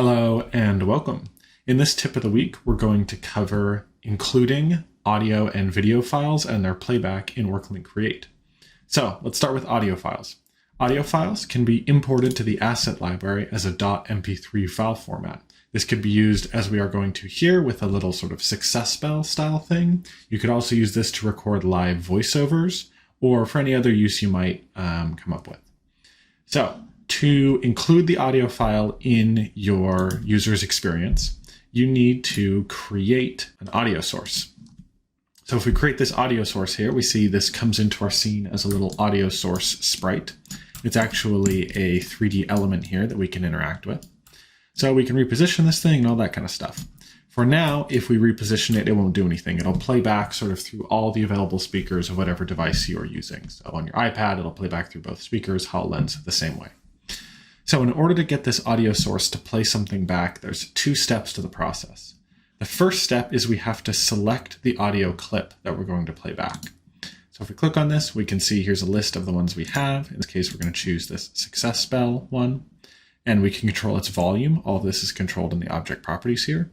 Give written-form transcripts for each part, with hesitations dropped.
Hello and welcome. In this tip of the week, we're going to cover including audio and video files and their playback in WorkLink Create. So let's start with audio files. Audio files can be imported to the asset library as a .mp3 file format. This could be used as we are going to here with a little sort of success bell style thing. You could also use this to record live voiceovers or for any other use you might come up with. So to include the audio file in your user's experience, you need to create an audio source. So if we create this audio source here, we see this comes into our scene as a little audio source sprite. It's actually a 3D element here that we can interact with. So we can reposition this thing and all that kind of stuff. For now, if we reposition it, it won't do anything. It'll play back sort of through all the available speakers of whatever device you are using. So on your iPad, it'll play back through both speakers, HoloLens the same way. So in order to get this audio source to play something back, there's two steps to the process. The first step is we have to select the audio clip that we're going to play back. So if we click on this, we can see here's a list of the ones we have. In this case, we're going to choose this success bell one, and we can control its volume. All of this is controlled in the object properties here.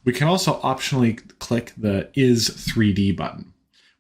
We can also optionally click the Is 3D button.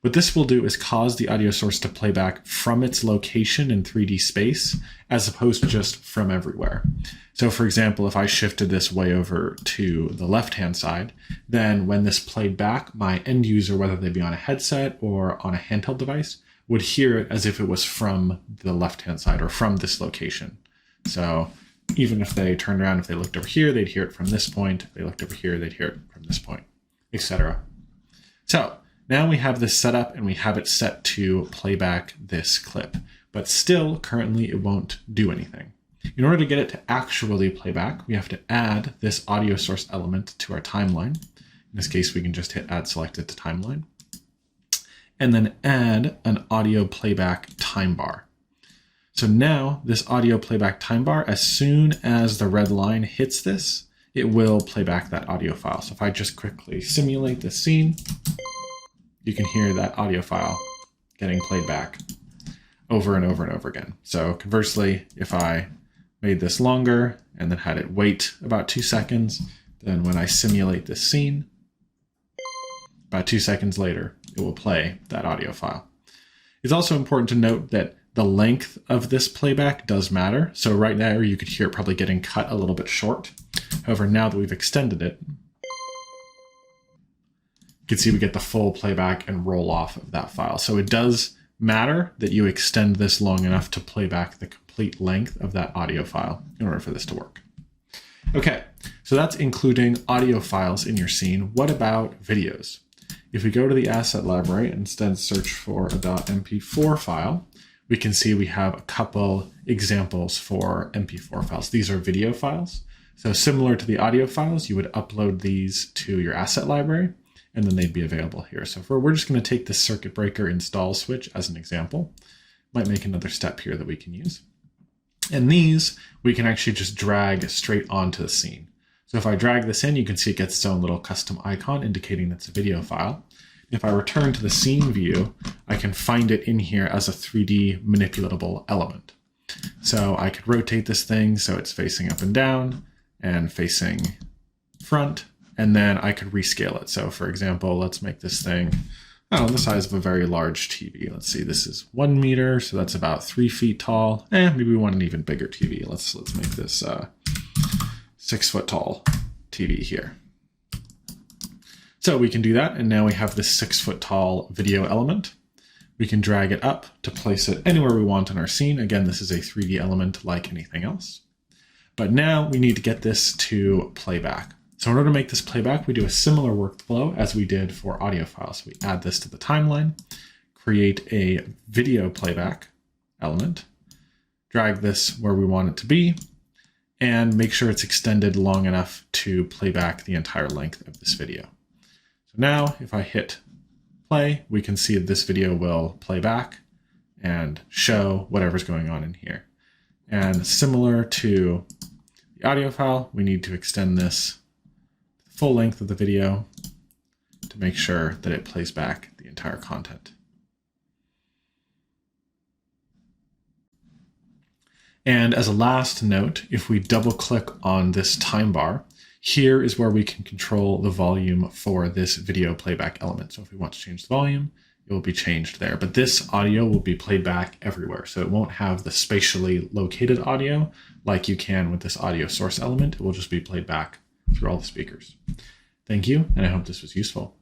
What this will do is cause the audio source to play back from its location in 3D space, as opposed to just from everywhere. So for example, if I shifted this way over to the left-hand side, then when this played back, my end user, whether they be on a headset or on a handheld device, would hear it as if it was from the left-hand side or from this location. So even if they turned around, if they looked over here, they'd hear it from this point. If they looked over here, they'd hear it from this point, etc. So now we have this set up and we have it set to play back this clip, but still currently it won't do anything. In order to get it to actually play back, we have to add this audio source element to our timeline. In this case, we can just hit add selected to timeline and then add an audio playback time bar. So now this audio playback time bar, as soon as the red line hits this, it will play back that audio file. So if I just quickly simulate this scene, you can hear that audio file getting played back over and over and over again. So conversely, if I made this longer and then had it wait about 2 seconds, then when I simulate this scene, about 2 seconds later, it will play that audio file. It's also important to note that the length of this playback does matter. So right now you could hear it probably getting cut a little bit short. However, now that we've extended it, you can see we get the full playback and roll off of that file. So it does matter that you extend this long enough to play back the complete length of that audio file in order for this to work. Okay, so that's including audio files in your scene. What about videos? If we go to the asset library and instead search for a .mp4 file, we can see we have a couple examples for MP4 files. These are video files. So similar to the audio files, you would upload these to your asset library, and then they'd be available here. So we're just going to take the circuit breaker install switch as an example. Might make another step here that we can use. And these, we can actually just drag straight onto the scene. So if I drag this in, you can see it gets its own little custom icon indicating that's a video file. If I return to the scene view, I can find it in here as a 3D manipulatable element. So I could rotate this thing so it's facing up and down and facing front, and then I could rescale it. So for example, let's make this thing the size of a very large TV. Let's see, this is 1 meter, so that's about 3 feet tall. Maybe we want an even bigger TV. Let's make this 6 foot tall TV here. So we can do that, and now we have this 6 foot tall video element. We can drag it up to place it anywhere we want in our scene. Again, this is a 3D element like anything else. But now we need to get this to play back. So in order to make this playback, we do a similar workflow as we did for audio files. We add this to the timeline, create a video playback element, drag this where we want it to be, and make sure it's extended long enough to play back the entire length of this video. So now if I hit play, we can see that this video will play back and show whatever's going on in here. And similar to the audio file, we need to extend this full length of the video to make sure that it plays back the entire content. And as a last note, if we double click on this time bar, here is where we can control the volume for this video playback element. So if we want to change the volume, it will be changed there. But this audio will be played back everywhere. So it won't have the spatially located audio like you can with this audio source element. It will just be played back through all the speakers. Thank you, and I hope this was useful.